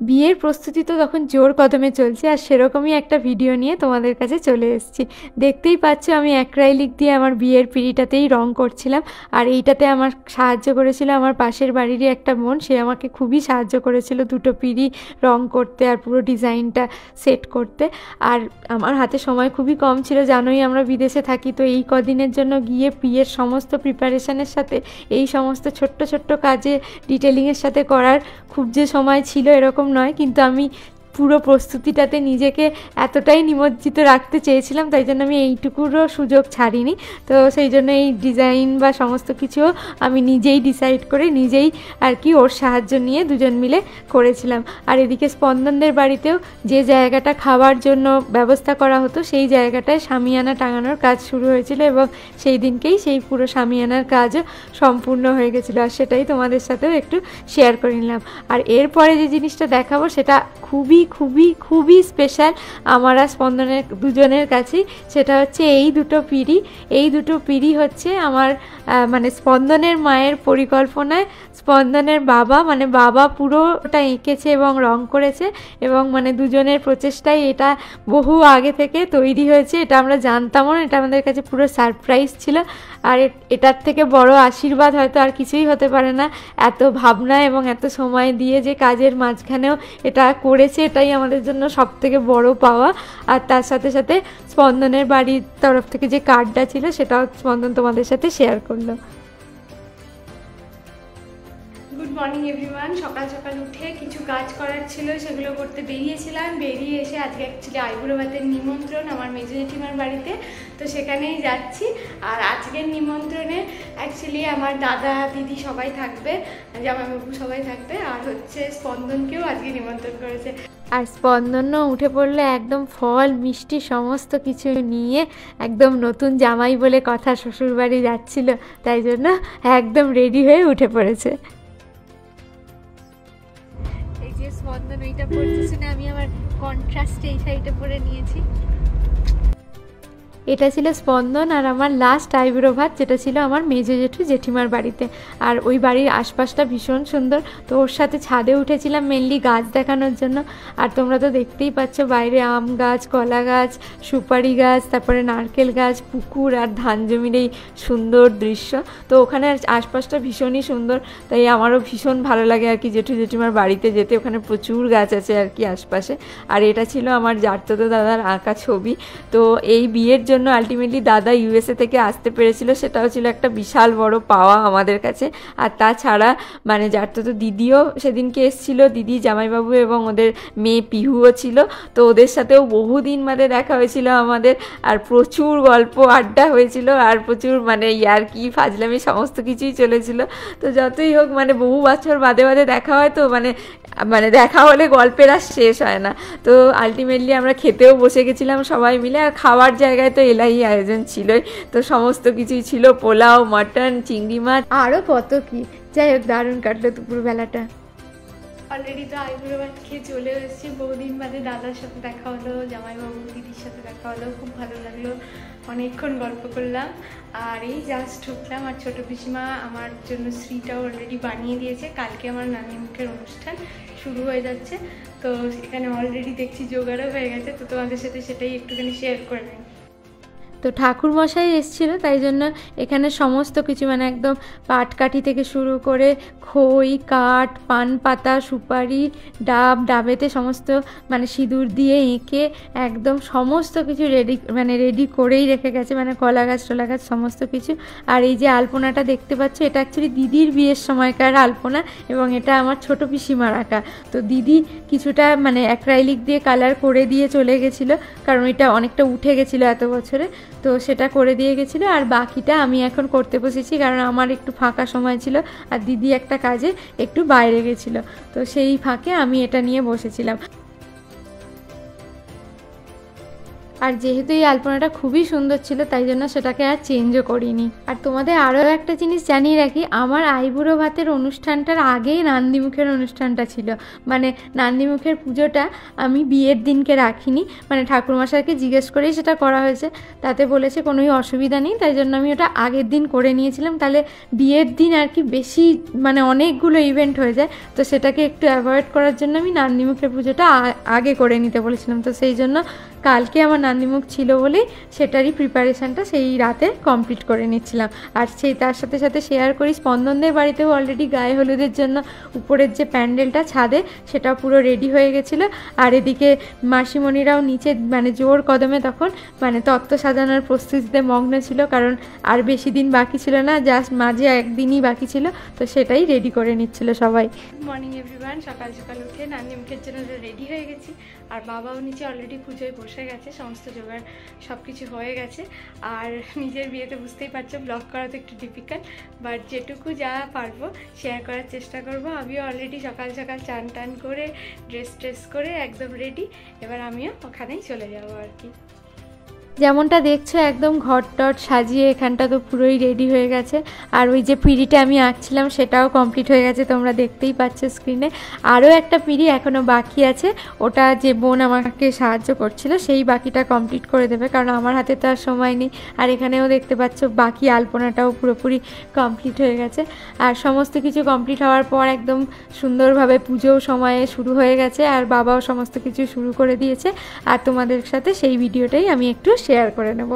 বিয়ের প্রস্তুতি তো তখন জোর কদমে চলছে, আর সেরকমই একটা ভিডিও নিয়ে তোমাদের কাছে চলে এসেছি। দেখতেই পাচ্ছ আমি অ্যাক্রাইলিক দিয়ে আমার বিয়ের পিঁড়িটাতেই রং করছিলাম, আর এইটাতে আমার সাহায্য করেছিল আমার পাশের বাড়িরই একটা বোন। সে আমাকে খুবই সাহায্য করেছিল দুটো পিঁড়ি রং করতে আর পুরো ডিজাইনটা সেট করতে। আর আমার হাতে সময় খুবই কম ছিল, জানোই আমরা বিদেশে থাকি, তো এই কদিনের জন্য গিয়ে বিয়ের সমস্ত প্রিপারেশনের সাথে এই সমস্ত ছোট্ট ছোট্ট কাজে ডিটেলিংয়ের সাথে করার খুব যে সময় ছিল এরকম নয়, কিন্তু আমি পুরো প্রস্তুতিটাতে নিজেকে এতটাই নিমজ্জিত রাখতে চেয়েছিলাম, তাই জন্য আমি এইটুকুরও সুযোগ ছাড়িনি। তো সেই জন্য এই ডিজাইন বা সমস্ত কিছু আমি নিজেই ডিসাইড করে নিজেই আর কি ওর সাহায্য নিয়ে দুজন মিলে করেছিলাম। আর এদিকে স্পন্দনদের বাড়িতেও যে জায়গাটা খাওয়ার জন্য ব্যবস্থা করা হতো সেই জায়গাটায় শামিয়ানা টাঙানোর কাজ শুরু হয়েছিল, এবং সেই দিনকেই সেই পুরো শামিয়ানার কাজও সম্পূর্ণ হয়ে গেছিলো, আর সেটাই তোমাদের সাথেও একটু শেয়ার করে নিলাম। আর এরপরে যে জিনিসটা দেখাবো সেটা খুবই খুবই খুবই স্পেশাল আমার আর স্পন্দনের দুজনের কাছেই। সেটা হচ্ছে এই দুটো পিঁড়ি। এই দুটো পিঁড়ি হচ্ছে আমার মানে স্পন্দনের মায়ের পরিকল্পনায় স্পন্দনের বাবা মানে বাবা পুরোটা এঁকেছে এবং রং করেছে, এবং মানে দুজনের প্রচেষ্টায় এটা বহু আগে থেকে তৈরি হয়েছে। এটা আমরা জানতামও না, এটা আমাদের কাছে পুরো সারপ্রাইজ ছিল। আর এটার থেকে বড় আশীর্বাদ হয়তো আর কিছুই হতে পারে না। এত ভাবনা এবং এত সময় দিয়ে যে কাজের মাঝখানেও এটা করেছে, এটাই আমাদের জন্য সব থেকে বড় পাওয়া। আর তার সাথে সাথে স্পন্দনের বাড়ির তরফ থেকে যে কার্ডটা ছিল সেটাও স্পন্দন তোমাদের সাথে শেয়ার করলো। Good morning everyone. সকাল সকাল উঠে কিছু কাজ করার ছিল, সেগুলো করতে বেরিয়েছিলাম। বেরিয়ে এসে আজকে অ্যাকচুয়ালি আইবুড়ো ভাতের নিমন্ত্রণ আমার মেজো জেঠিমার বাড়িতে, তো সেখানেই যাচ্ছি। আর আজকের নিমন্ত্রণে অ্যাকচুয়ালি আমার দাদা দিদি সবাই থাকবে, জামাইবাবু সবাই থাকবে, আর হচ্ছে স্পন্দনকেও আজকে নিমন্ত্রণ করেছে। আর স্পন্দনও উঠে পড়লো একদম ফল মিষ্টি সমস্ত কিছু নিয়ে, একদম নতুন জামাই বলে কথা, শ্বশুরবাড়ি যাচ্ছিল, তাই জন্য একদম রেডি হয়ে উঠে পড়েছে। এই যে স্পন্দন ওইটা পড়ছে শুনে আমি আমার কন্ট্রাস্টে এই শাড়িটা পরে নিয়েছি। এটা ছিল স্পন্দন আর আমার লাস্ট আইবুড়ো ভাত, যেটা ছিল আমার মেজো জেঠু জেঠিমার বাড়িতে। আর ওই বাড়ির আশপাশটা ভীষণ সুন্দর, তো ওর সাথে ছাদে উঠেছিলাম মেনলি গাছ দেখানোর জন্য। আর তোমরা তো দেখতেই পাচ্ছ বাইরে আম গাছ, কলা গাছ, সুপারি গাছ, তারপরে নারকেল গাছ, পুকুর আর ধান জমির এই সুন্দর দৃশ্য। তো ওখানে আশপাশটা ভীষণই সুন্দর, তাই আমারও ভীষণ ভালো লাগে আর কি জেঠু জেঠিমার বাড়িতে যেতে। ওখানে প্রচুর গাছ আছে আর কি আশপাশে। আর এটা ছিল আমার জারততো দাদার আঁকা ছবি। তো এই বিয়ের জন্য আলটিমেটলি দাদা ইউএসএ থেকে আসতে পেরেছিল, সেটাও ছিল একটা বিশাল বড় পাওয়া আমাদের কাছে। আর তাছাড়া মানে জারততো দিদিও সেদিনকে এসেছিল, দিদি, জামাইবাবু এবং ওদের মেয়ে পিহুও ছিল। তো ওদের সাথেও বহুদিন বাদে দেখা হয়েছিল আমাদের, আর প্রচুর গল্প আড্ডা হয়েছিল, আর প্রচুর মানে ইয়ার্কি ফাজলামি সমস্ত কিছুই চলেছিল। তো যতই হোক মানে বহু বছর বাদে বাদে দেখা হয়, তো মানে দেখা হলে গল্পের আর শেষ হয় না। তো আলটিমেটলি আমরা খেতেও বসে গেছিলাম সবাই মিলে, আর খাওয়ার জায়গায় তো এলাই আয়োজন ছিলই। তো সমস্ত কিছুই ছিল, পোলাও, মাটন, চিংড়ি মাছ, আরও কত কি। যাই হোক দারুণ কাটলো দুপুরবেলাটা। অলরেডি তো আইবুড়ো ভাত খেয়ে চলে এসেছি, বহুদিন বাদে দাদার সাথে দেখা হলো, জামাইবাবু দিদির সাথে দেখা হলো, খুব ভালো লাগলো, অনেকক্ষণ গল্প করলাম। আর এই জাস্ট ঢুকলাম, আর ছোটো পিসিমা আমার জন্য শ্রীটাও অলরেডি বানিয়ে দিয়েছে। কালকে আমার নানি মুখের অনুষ্ঠান শুরু হয়ে যাচ্ছে, তো এখানে অলরেডি দেখছি জোগাড়ও হয়ে গেছে, তো তোমাদের সাথে সেটাই একটুখানি শেয়ার করে নিই। তো ঠাকুরমশাই এসেছিলো, তাই জন্য এখানে সমস্ত কিছু মানে একদম পাটকাঠি থেকে শুরু করে খই, কাঠ, পান পাতা, সুপারি, ডাবেতে সমস্ত মানে সিঁদুর দিয়ে এঁকে একদম সমস্ত কিছু রেডি করেই রেখে গেছে, মানে কলা গাছ টলা গাছ সমস্ত কিছু। আর এই যে আলপনাটা দেখতে পাচ্ছ, এটা অ্যাকচুয়ালি দিদির বিয়ের সময়কার আলপনা, এবং এটা আমার ছোটো পিসিমার আঁকা। তো দিদি কিছুটা মানে অ্যাক্রাইলিক দিয়ে কালার করে দিয়ে চলে গেছিলো, কারণ এটা অনেকটা উঠে গেছিলো এত বছরে, তো সেটা করে দিয়ে গেছিলো। আর বাকিটা আমি এখন করতে বসেছি, কারণ আমার একটু ফাঁকা সময় ছিল, আর দিদি একটা কাজে একটু বাইরে গেছিলো, তো সেই ফাঁকে আমি এটা নিয়ে বসেছিলাম। আর যেহেতু এই আলপনাটা খুবই সুন্দর ছিল তাই জন্য সেটাকে আর চেঞ্জও করিনি। আর তোমাদের আরও একটা জিনিস জানিয়ে রাখি, আমার আইবুড়ো ভাতের অনুষ্ঠানটার আগেই নান্দিমুখের অনুষ্ঠানটা ছিল। মানে নান্দিমুখের পুজোটা আমি বিয়ের দিনকে রাখিনি, মানে ঠাকুরমশাইকে জিজ্ঞেস করেই সেটা করা হয়েছে, তাতে বলেছে কোনোই অসুবিধা নেই, তাই জন্য আমি ওটা আগের দিন করে নিয়েছিলাম। তাহলে বিয়ের দিন আর কি বেশি মানে অনেকগুলো ইভেন্ট হয়ে যায়, তো সেটাকে একটু অ্যাভয়েড করার জন্য আমি নান্দিমুখের পুজোটা আগে করে নিতে বলেছিলাম। তো সেই জন্য কালকে আমার নান্দিমুখ ছিল বলেই সেটারই প্রিপারেশানটা সেই রাতে কমপ্লিট করে নিচ্ছিলাম। আর সেই তার সাথে সাথে শেয়ার করি, স্পন্দনদের বাড়িতেও অলরেডি গায়ে হলুদের জন্য উপরের যে প্যান্ডেলটা ছাদে সেটা পুরো রেডি হয়ে গেছিলো। আর এদিকে মাসিমণিরাও নিচে মানে জোর কদমে তখন মানে তত্ত্ব সাজানোর প্রস্তুতিতে মগ্ন ছিল, কারণ আর বেশি দিন বাকি ছিল না, জাস্ট মাঝে একদিনই বাকি ছিল, তো সেটাই রেডি করে নিচ্ছিল সবাই। গুড মর্নিং এভরিওয়ান, সকাল সকাল উঠে নান্দিমুখের জন্য রেডি হয়ে গেছি। আর বাবাও নিচে অলরেডি পুজোয় বসে গেছে, সমস্ত জোগাড় সব কিছু হয়ে গেছে। আর নিজের বিয়েতে বুঝতেই পারছো ব্লগ করা তো একটু ডিফিকাল্ট, বাট যেটুকু যা পারবো শেয়ার করার চেষ্টা করব। আমিও অলরেডি সকাল সকাল চান টান করে ড্রেস করে একদম রেডি, এবার আমিও ওখানেই চলে যাবো আর কি। যেমনটা দেখছো একদম ঘর টট সাজিয়ে এখানটা তো পুরোই রেডি হয়ে গেছে। আর ওই যে পিঁড়িটা আমি আঁকছিলাম সেটাও কমপ্লিট হয়ে গেছে, তোমরা দেখতেই পাচ্ছ স্ক্রিনে। আরও একটা পিঁড়ি এখনও বাকি আছে, ওটা যে বোন আমাকে সাহায্য করছিল সেই বাকিটা কমপ্লিট করে দেবে, কারণ আমার হাতে তো আর সময় নেই। আর এখানেও দেখতে পাচ্ছ বাকি আলপনাটাও পুরোপুরি কমপ্লিট হয়ে গেছে। আর সমস্ত কিছু কমপ্লিট হওয়ার পর একদম সুন্দরভাবে পুজোও সময়ে শুরু হয়ে গেছে, আর বাবাও সমস্ত কিছু শুরু করে দিয়েছে। আর তোমাদের সাথে সেই ভিডিওটাই আমি একটু শেয়ার করে নেব।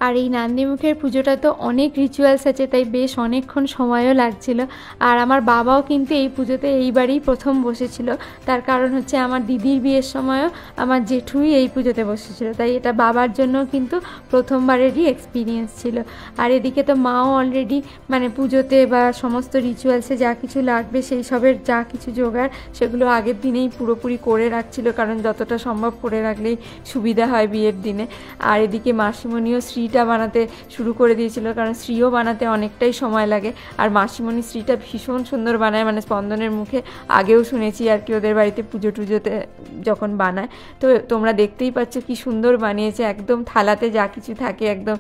আর এই নান্দিমুখের পুজোটা তো অনেক রিচুয়ালস আছে, তাই বেশ অনেকক্ষণ সময়ও লাগছিল। আর আমার বাবাও কিন্তু এই পুজোতে এইবারই প্রথম বসেছিল, তার কারণ হচ্ছে আমার দিদির বিয়ের সময়ও আমার জেঠুই এই পুজোতে বসেছিল, তাই এটা বাবার জন্য কিন্তু প্রথমবারেরই এক্সপিরিয়েন্স ছিল। আর এদিকে তো মাও অলরেডি মানে পুজোতে বা সমস্ত রিচুয়ালসে যা কিছু লাগবে সেই সবের যা কিছু জোগাড় সেগুলো আগের দিনেই পুরোপুরি করে রাখছিল, কারণ যতটা সম্ভব করে রাখলেই সুবিধা হয় বিয়ের দিনে। আর এদিকে মাসিমণিও শ্রীটা বানাতে শুরু করে দিয়েছিল, কারণ শ্রীও বানাতে অনেকটাই সময় লাগে। আর মাসিমণি শ্রীটা ভীষণ সুন্দর বানায়, মানে স্পন্দনের মুখে আগেও শুনেছি আর কি ওদের বাড়িতে পুজো টুজোতে যখন বানায়। তো তোমরা দেখতেই পাচ্ছ কি সুন্দর বানিয়েছে, একদম থালাতে যা কিছু থাকে একদম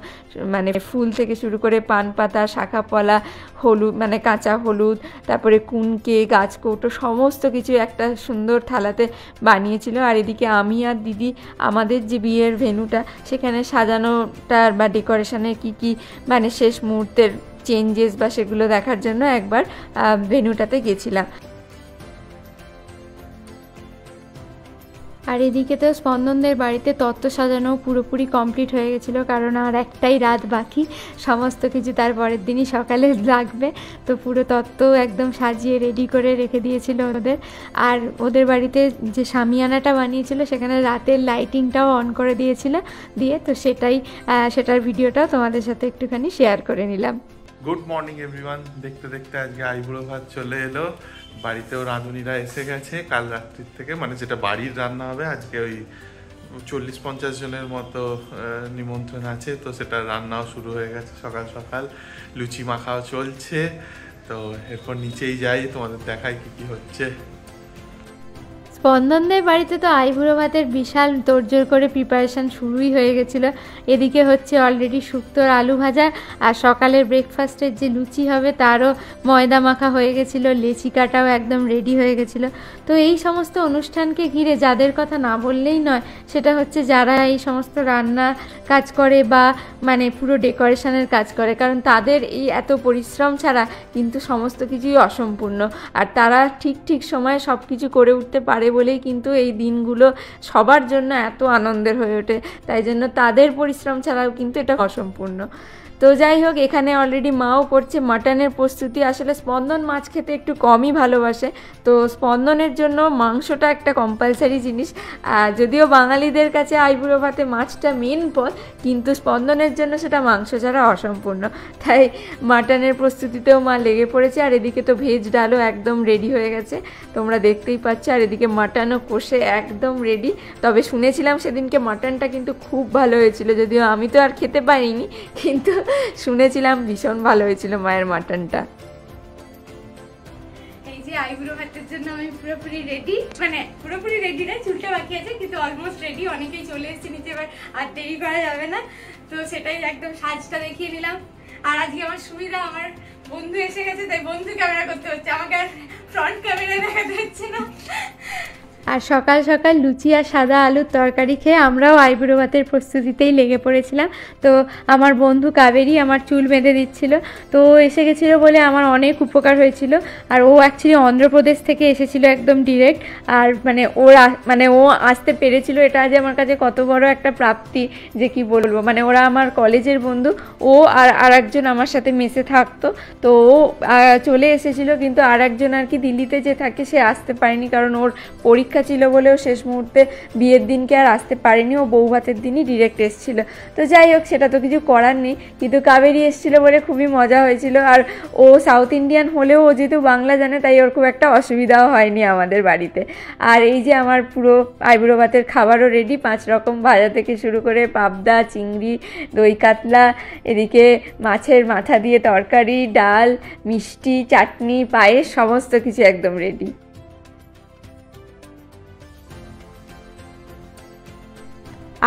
মানে ফুল থেকে শুরু করে পান পাতা, শাখা পলা, হলুদ মানে কাঁচা হলুদ, তারপরে কুনকে, গাছকৌটো সমস্ত কিছু একটা সুন্দর থালাতে বানিয়েছিল। আর এদিকে আমি আর দিদি আমাদের যে বিয়ের ভেন্যুটা সেখানে সাজানোটার বা ডেকোরেশনের কি মানে শেষ মুহূর্তের চেঞ্জেস বা সেগুলো দেখার জন্য একবার ভেন্যুটাতে গেছিলাম। আর এদিকে তো স্পন্দনদের বাড়িতে তত্ত্ব সাজানো পুরোপুরি কমপ্লিট হয়ে গেছিলো, কারণ আর একটাই রাত বাকি, সমস্ত কিছু তার পরের দিনই সকালে লাগবে। তো পুরো তত্ত্ব একদম সাজিয়ে রেডি করে রেখে দিয়েছিল ওদের। আর ওদের বাড়িতে যে শামিয়ানাটা বানিয়েছিল সেখানে রাতের লাইটিংটাও অন করে দিয়েছিল, দিয়ে তো সেটার ভিডিওটাও তোমাদের সাথে একটুখানি শেয়ার করে নিলাম। গুড মর্নিং এভরিওয়ান, দেখতে দেখতে আজকে আইবুড়ো ভাত চলে এলো। বাড়িতেও রাঁধুনিরা এসে গেছে কাল রাত্রির থেকে, মানে যেটা বাড়ির রান্না হবে আজকে ওই 40-50 জনের মতো নিমন্ত্রণ আছে, তো সেটা রান্নাও শুরু হয়ে গেছে সকাল সকাল। লুচি মাখাও চলছে, তো এরপর নিচেই যাই তোমাদের দেখাই কি হচ্ছে। স্পন্দনদের বাড়িতে তো আইবুড়ো ভাতের বিশাল তোড়জোড় করে প্রিপারেশান শুরুই হয়ে গেছিলো। এদিকে হচ্ছে অলরেডি শুক্তোর আলু ভাজা, আর সকালের ব্রেকফাস্টের যে লুচি হবে তারও ময়দা মাখা হয়ে গেছিলো, লেচি কাটাও একদম রেডি হয়ে গেছিলো। তো এই সমস্ত অনুষ্ঠানকে ঘিরে যাদের কথা না বললেই নয় সেটা হচ্ছে যারা এই সমস্ত রান্নার কাজ করে বা মানে পুরো ডেকোরেশনের কাজ করে, কারণ তাদের এই এত পরিশ্রম ছাড়া কিন্তু সমস্ত কিছুই অসম্পূর্ণ। আর তারা ঠিক সময়ে সব কিছু করে উঠতে পারে বলেই কিন্তু এই দিনগুলো সবার জন্য এত আনন্দের হয়ে ওঠে, তাই জন্য তাদের পরিশ্রম ছাড়াও কিন্তু এটা অসম্পূর্ণ। তো তো যাই হোক, এখানে অলরেডি মাও করছে মাটনের প্রস্তুতি। আসলে স্পন্দন মাছ খেতে একটু কমই ভালোবাসে, তো স্পন্দনের জন্য মাংসটা একটা কম্পালসারি জিনিস। যদিও বাঙালিদের কাছে আইবুড়ো ভাতে মাছটা মেন পদ, কিন্তু স্পন্দনের জন্য সেটা মাংস ছাড়া অসম্পূর্ণ। তাই মাটনের প্রস্তুতিতেও মা লেগে পড়েছে। আর এদিকে তো ভেজ ডালও একদম রেডি হয়ে গেছে, তোমরা দেখতেই পাচ্ছ। আর এদিকে মাটনও কষে একদম রেডি। তবে শুনেছিলাম সেদিনকে মাটনটা কিন্তু খুব ভালো হয়েছিল, যদিও আমি তো আর খেতে পারিনি, কিন্তু শুনেছিলাম ভীষণ ভালো হয়েছিল মায়ের মাটনটা। এই যে আইবুড়ো ভাতের জন্য আমি পুরোপুরি রেডি, মানে পুরোপুরি রেডি না, চুলটা বাকি আছে কিন্তু অলমোস্ট রেডি। অনেকেই চলে এসেছে নিচে, এবার আর দেরি করা যাবে না, তো সেটাই একদম সাজটা দেখিয়ে নিলাম। আর আজকে আমার সুবিধা, আমার বন্ধু এসে গেছে, তাই বন্ধু ক্যামেরা করতে হচ্ছে, আমাকে আর ফ্রন্ট ক্যামেরায় দেখাতে হচ্ছে না। আর সকাল সকাল লুচি আর সাদা আলুর তরকারি খেয়ে আমরাও আইবুড়ো ভাতের প্রস্তুতিতেই লেগে পড়েছিলাম। তো আমার বন্ধু কাবেরী আমার চুল বেঁধে দিচ্ছিল, তো ও এসে গেছিলো বলে আমার অনেক উপকার হয়েছিল। আর ও অ্যাকচুয়ালি অন্ধ্রপ্রদেশ থেকে এসেছিলো একদম ডিরেক্ট। আর মানে ও আসতে পেরেছিল, এটা আজ আমার কাছে কত বড় একটা প্রাপ্তি যে কি বলবো। মানে ওরা আমার কলেজের বন্ধু, ও আর একজন আমার সাথে মেসে থাকতো, তো ও চলে এসেছিলো। কিন্তু আর একজন আর কি দিল্লিতে যে থাকে সে আসতে পারেনি, কারণ ওর পরীক্ষা ছিল বলেও শেষ মুহূর্তে বিয়ের দিনকে আর আসতে পারেনি, ও বউ ভাতের দিনই ডিরেক্ট এসেছিল। তো যাই হোক, সেটা তো কিছু করার নেই, কিন্তু কাবেরী এসেছিলো বলে খুবই মজা হয়েছিল। আর ও সাউথ ইন্ডিয়ান হলেও ও যেহেতু বাংলা জানে, তাই ওর খুব একটা অসুবিধাও হয়নি আমাদের বাড়িতে। আর এই যে আমার পুরো আইবুড়ো ভাতের খাবারও রেডি, 5 রকম ভাজা থেকে শুরু করে পাবদা, চিংড়ি, দই কাতলা, এদিকে মাছের মাথা দিয়ে তরকারি, ডাল, মিষ্টি, চাটনি, পায়েস, সমস্ত কিছু একদম রেডি।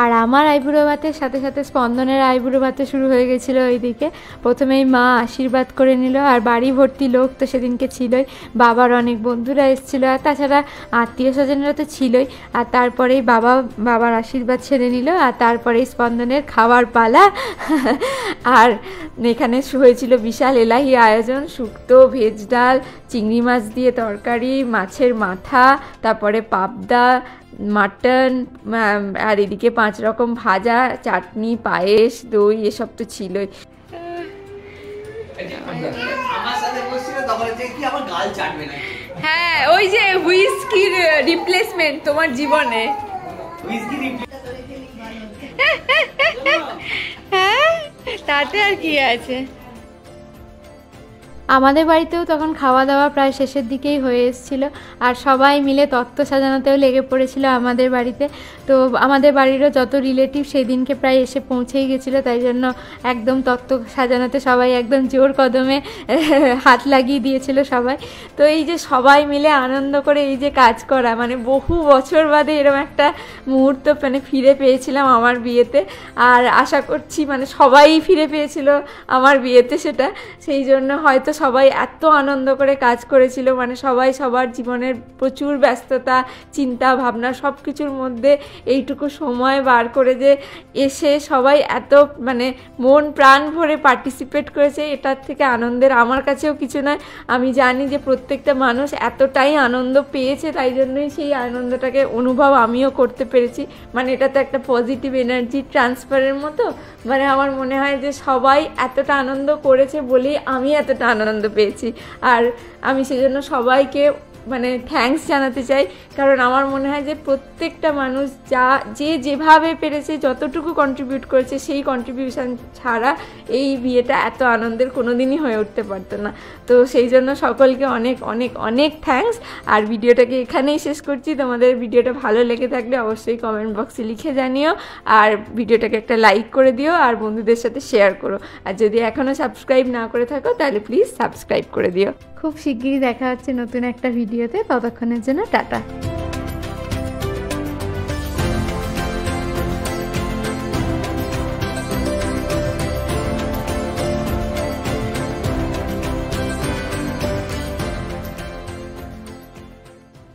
আর আমার আইবুড়ো ভাতের সাথে সাথে স্পন্দনের আইবুড়ো ভাতে শুরু হয়ে গেছিলো ওইদিকে। প্রথমেই মা আশীর্বাদ করে নিল, আর বাড়ি ভর্তি লোক তো সেদিনকে ছিলই, বাবার অনেক বন্ধুরা এসেছিলো, আর তাছাড়া আত্মীয় স্বজনরা তো ছিলই। আর তারপরেই বাবার আশীর্বাদ ছেড়ে নিল, আর তারপরেই স্পন্দনের খাবার পালা। আর এখানে হয়েছিল বিশাল এলাহি আয়োজন, শুক্তো, ভেজ ডাল, চিংড়ি মাছ দিয়ে তরকারি, মাছের মাথা, তারপরে পাবদা, মাটন, আর এদিকে 5 রকম ভাজা, চাটনি, পায়েস, দই, এসব তো ছিলই। হ্যাঁ, ওই যে হুইস্কির রিপ্লেসমেন্ট তোমার জীবনে। হ্যাঁ, তাতে আর কি আছে। আমাদের বাড়িতেও তখন খাওয়া দাওয়া প্রায় শেষের দিকেই হয়ে এসেছিল, আর সবাই মিলে তত্ত্ব সাজানোতেও লেগে পড়েছিল আমাদের বাড়িতে। তো আমাদের বাড়িরও যত রিলেটিভ সেই দিনকে প্রায় এসে পৌঁছেই গেছিলো, তাই জন্য একদম তত্ত্ব সাজানোতে সবাই একদম জোর কদমে হাত লাগিয়ে দিয়েছিল সবাই। তো এই যে সবাই মিলে আনন্দ করে এই যে কাজ করা, মানে বহু বছর বাদে এরকম একটা মুহূর্ত মানে ফিরে পেয়েছিলাম আমার বিয়েতে। আর আশা করছি মানে সবাই ফিরে পেয়েছিল আমার বিয়েতে সেটা, সেই জন্য হয়তো সবাই এত আনন্দ করে কাজ করেছিল। মানে সবাই সবার জীবনের প্রচুর ব্যস্ততা, চিন্তা ভাবনা সব কিছুর মধ্যে এইটুকু সময় বার করে যে এসে সবাই এত মানে মন প্রাণ ভরে পার্টিসিপেট করেছে, এটার থেকে আনন্দের আমার কাছেও কিছু নয়। আমি জানি যে প্রত্যেকটা মানুষ এতটাই আনন্দ পেয়েছে, তাই জন্যই সেই আনন্দটাকে অনুভব আমিও করতে পেরেছি। মানে এটা তো একটা পজিটিভ এনার্জি ট্রান্সফারের মতো। মানে আমার মনে হয় যে সবাই এতটা আনন্দ করেছে বলেই আমি এতটা আনন্দ পেয়েছি। আর আমি সেজন্য সবাইকে মানে থ্যাঙ্কস জানাতে চাই, কারণ আমার মনে হয় যে প্রত্যেকটা মানুষ যেভাবে পেরেছে, যতটুকু কন্ট্রিবিউট করেছে, সেই কন্ট্রিবিউশন ছাড়া এই বিয়েটা এত আনন্দের কোনো দিনই হয়ে উঠতে পারতো না। তো সেই জন্য সকলকে অনেক অনেক অনেক থ্যাঙ্কস। আর ভিডিওটাকে এখানেই শেষ করছি। তোমাদের ভিডিওটা ভালো লেগে থাকলে অবশ্যই কমেন্ট বক্সে লিখে জানিও, আর ভিডিওটাকে একটা লাইক করে দিও, আর বন্ধুদের সাথে শেয়ার করো। আর যদি এখনও সাবস্ক্রাইব না করে থাকো তাহলে প্লিজ সাবস্ক্রাইব করে দিও। খুব শিগগিরই দেখা হচ্ছে নতুন একটা ভিডিওতে, ততক্ষণের জন্য টাটা।